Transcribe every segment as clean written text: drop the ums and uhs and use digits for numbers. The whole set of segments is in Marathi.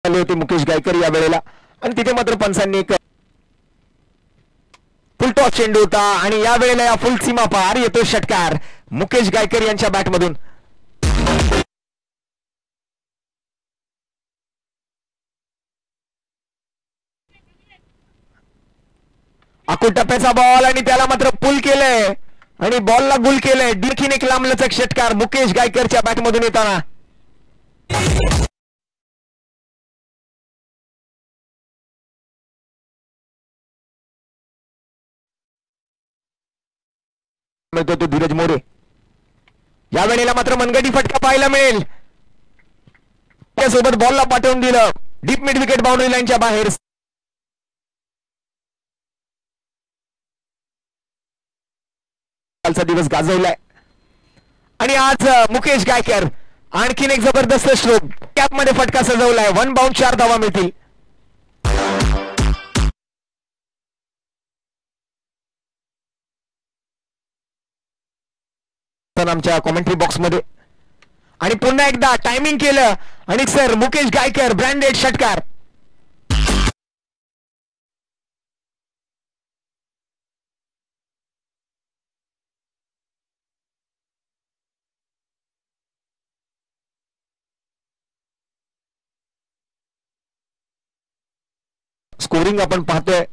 आले होते मुकेश गायकर या वेळेला आणि तिथे मात्र पंचांनी एक फुल टॉस चेंडू होता आणि या वेळेला या फुल सीमा पार येतो षटकार मुकेश गायकर यांच्या बॅटमधून. अकुट टप्प्याचा बॉल आणि त्याला मात्र पुल केलंय आणि बॉलला गुल केलंय. देखील एक लांबलचक षटकार मुकेश गायकरच्या बॅटमधून येताना. मिळतो तो धीरज मोरे. या वेळेला मात्र मनगटी फटका पाहायला मिळेल. त्यासोबत बॉलला पाठवून दिलं डीप मिड विकेट बाउंड्री लाईनच्या बाहेर. कालचा दिवस गाजवलाय आणि आज मुकेश गायकर आणखीन एक जबरदस्त स्ट्रोक कॅप मध्ये फटका सजवलाय. 1 बाउंड 4 धावा मिळतील. आमच्या कॉमेंट्री बॉक्स मध्ये आणि पुन्हा एकदा टायमिंग केलं आणि सर मुकेश गायकर ब्रँडेड षटकार. स्कोरिंग आपण पाहतोय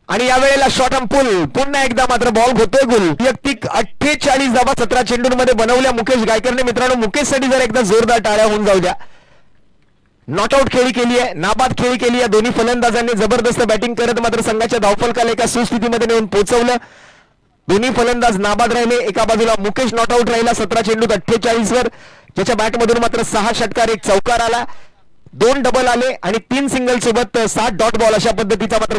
आणि या वेळेला शॉर्ट ऑन पुल. पुन्हा एकदा मात्र बॉल होतोय गुल. वैयक्तिक 48 धावा 17 चेंडूंमध्ये बनवल्या मुकेश गायकरने. मित्रांनो मुकेशसाठी जर एकदा जोरदार टाळ्या होऊन जाऊ द्या. नॉट आउट खेळी केली आहे, नाबाद खेळी केली आहे. दोन्ही फलंदाजांनी जबरदस्त बॅटिंग करत मात्र संघाच्या धावफलकाला एका सुस्थितीमध्ये नेऊन पोहोचवलं. दोन्ही फलंदाज नाबाद राहिले. एका बाजूला मुकेश नॉट आउट राहिला 17 चेंडूत 48 वर, ज्याच्या बॅटमधून मात्र 6 षटकार, 1 चौकार आला, 2 डबल आले आणि 3 सिंगल सोबत 7 डॉट बॉल अशा पद्धतीचा मात्र